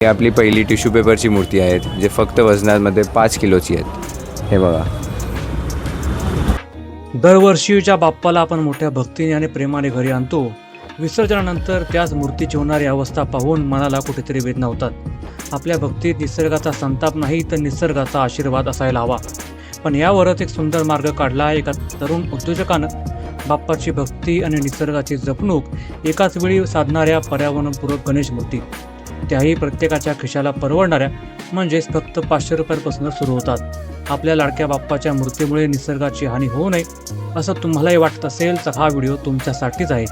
ही आपली पहिली टिश्यू पेपरची मूर्ती आहे जे फक्त वजनामध्ये 5 किलोची आहेत. हे बघा. दरवर्षीच्या बाप्पाला आपण मोठ्या भक्तीने आणि प्रेमाने घरी आणतो. विसर्जनानंतर त्याच मूर्तीची होणारी अवस्था पाहून मनाला कुठेतरी वेदना होतात. आपल्या भक्तीत निसर्गाचा संताप नाही तर निसर्गाचा आशीर्वाद असायला हवा. पण यावरच एक सुंदर मार्ग काढला आहे एका तरुण उद्योजकानं. बाप्पाची भक्ती आणि निसर्गाची जपणूक एकाच वेळी साधणाऱ्या पर्यावरणपूरक गणेश मूर्ती, त्याही प्रत्येकाच्या खिशाला परवडणाऱ्या, म्हणजेच फक्त 500 रुपयांपासून सुरू होतात. आपल्या लाडक्या बाप्पाच्या मूर्तीमुळे निसर्गाची हानी होऊ नये असं तुम्हालाही वाटत असेल तर हा व्हिडिओ तुमच्यासाठीच आहे.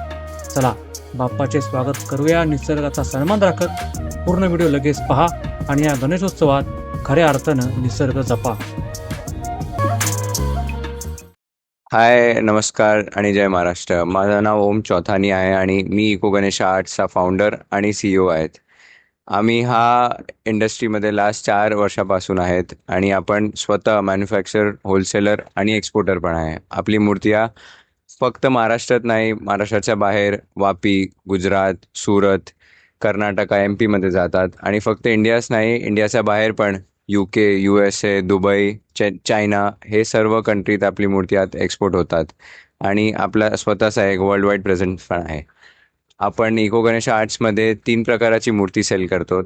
चला बाप्पाचे स्वागत करूया निसर्गाचा सन्मान राखत. पूर्ण व्हिडिओ लगेच पहा आणि या गणेशोत्सवात खऱ्या अर्थानं निसर्ग जपा. हाय, नमस्कार आणि जय महाराष्ट्र. माझं नाव ओम चौथानी आहे आणि मी इको गणेश आर्ट्सचा फाउंडर आणि CEO आहेत. आम्ही हा इंडस्ट्रीमध्ये लास्ट 4 वर्षापासून आहेत आणि आपण स्वतः मॅन्युफॅक्चर, होलसेलर आणि एक्सपोर्टर पण आहे. आपली मूर्त्या फक्त महाराष्ट्रात नाही, महाराष्ट्राच्या बाहेर वापी, गुजरात, सुरत, कर्नाटक, MP मध्ये जातात. आणि फक्त इंडियाच नाही, इंडियाच्या बाहेर पण UK, USA, दुबई, चायना हे सर्व कंट्रीत आपली मूर्ती आत एक्सपोर्ट होतात. आणि आपला स्वतःचा एक वर्ल्ड वाईड प्रेझेंस पण आहे. आपण इको गणेश आर्ट्समध्ये 3 प्रकाराची मूर्ती सेल करतो.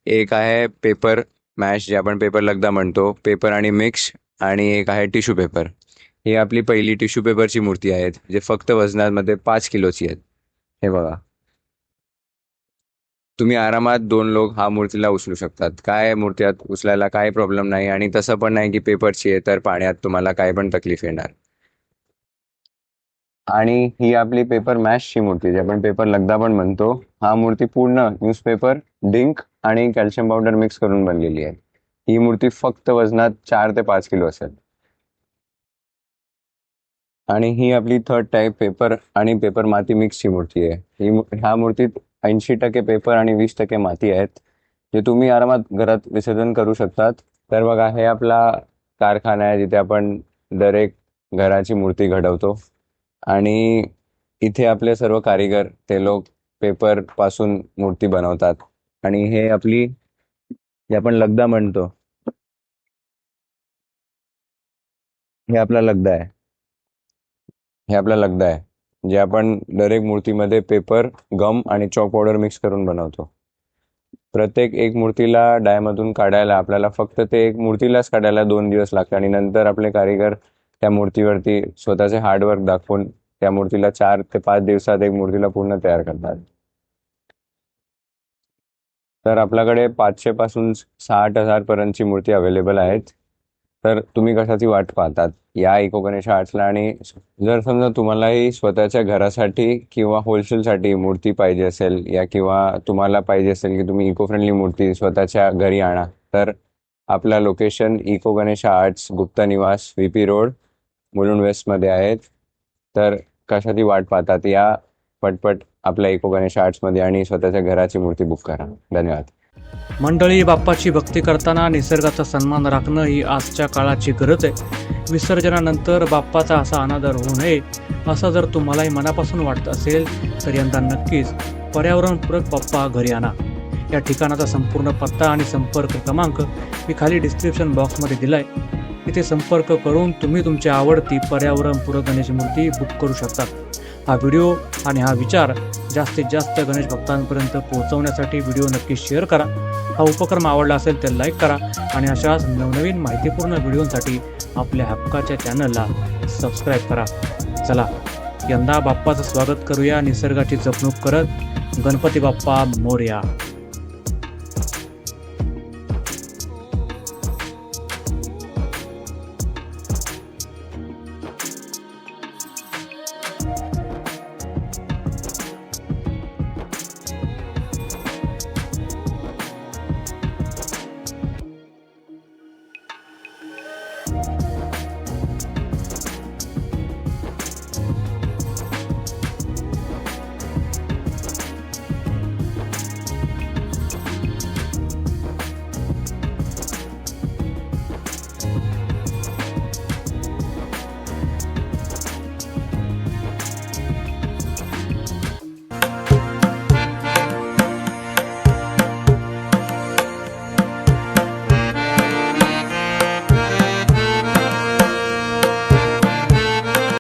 एक आहे पेपर मॅश, जे आपण पेपर लगदा म्हणतो, पेपर आणि मिक्स, आणि एक आहे टिश्यू पेपर. ही आपली पहिली टिश्यू पेपरची मूर्ती आहे जे फक्त वजनामध्ये 5 किलोची आहेत. हे बघा. तुम्ही आरामात 2 लोक हा मूर्तीला उचलू शकतात. काय मूर्त्यात उचलायला काय प्रॉब्लेम नाही. आणि तसं पण नाही की पेपरची आहे तर पाण्यात तुम्हाला काय पण तकलीफ येणार. आणि ही आपली पेपर मॅशची मूर्ती, जी आपण पेपर लगदा पण म्हणतो. हा मूर्ती पूर्ण न्यूजपेपर, डिंक आणि कॅल्शियम पावडर मिक्स करून बनलेली आहे. ही मूर्ती फक्त वजनात 4 ते 5 किलो असेल. आणि ही आपली थर्ड टाईप पेपर आणि पेपर माती मिक्सची मूर्ती आहे. ह्या मूर्तीत 80% पेपर आणि 20% माती आहेत, जे तुम्ही आरामात घरात विसर्जन करू शकतात. तर बघा, हे आपला कारखाना आहे जिथे आपण दरेक घराची मूर्ती घडवतो. आणि इथे आपले सर्व कारीगर, ते लोक पेपर पासून मूर्ती बनवतात. आणि हे आपली, जे आपण लगदा म्हणतो, हे आपला लगदा आहे. हे आपला लगदा आहे जे आपण दरेक मूर्तीमध्ये पेपर, गम आणि चॉक पावडर मिक्स करून बनवतो. प्रत्येक एक मूर्तीला डायमधून काढायला आपल्याला फक्त ते एक मूर्तीलाच काढायला 2 दिवस लागतात. आणि नंतर आपले कारीगर त्या मूर्तीवरती स्वतःचे हार्डवर्क दाखवून त्या मूर्तीला 4 ते 5 दिवसात एक मूर्तीला पूर्ण तयार करतात. तर आपल्याकडे 500 पासून 60,000 पर्यंतची मूर्ती अवेलेबल आहेत. तर तुम्ही कशाची वाट पाहतात? या इको गणेश आर्ट्सला. आणि जर समजा तुम्हालाही स्वतःच्या घरासाठी किंवा होलसेलसाठी मूर्ती पाहिजे असेल, या किंवा तुम्हाला पाहिजे असेल की तुम्ही इको फ्रेंडली मूर्ती स्वतःच्या घरी आणा, तर आपला location Eco Ganesh arts, Gupta Niwas, VP road, Mulund वेस्टमध्ये आहेत. तर कशाची वाट पाहतात? या पटपट आपल्या इको गणेश आर्ट्समध्ये आणि स्वतःच्या घराची मूर्ती बुक करा. धन्यवाद. मंडळी, बाप्पाची भक्ती करताना निसर्गाचा सन्मान राखणं ही आजच्या काळाची गरज आहे. विसर्जनानंतर बाप्पाचा असा अनादर होऊ नये असं जर तुम्हालाही मनापासून वाटत असेल तर यंदा नक्कीच पर्यावरणपूरक बाप्पा घरी आणा. या ठिकाणाचा संपूर्ण पत्ता आणि संपर्क क्रमांक मी खाली डिस्क्रिप्शन बॉक्समध्ये दिला आहे. इथे संपर्क करून तुम्ही तुमची आवडती पर्यावरणपूरक गणेश मूर्ती बुक करू शकता. हा व्हिडिओ आणि हा विचार जास्तीत जास्त गणेश भक्तांपर्यंत पोहोचवण्यासाठी व्हिडिओ नक्की शेअर करा. हा उपक्रम आवडला असेल तर लाईक करा आणि अशाच नवनवीन माहितीपूर्ण व्हिडिओंसाठी आपल्या हक्काच्या चॅनलला सबस्क्राईब करा. चला यंदा बाप्पाचं स्वागत करूया निसर्गाची जपणूक करत. गणपती बाप्पा मोरया.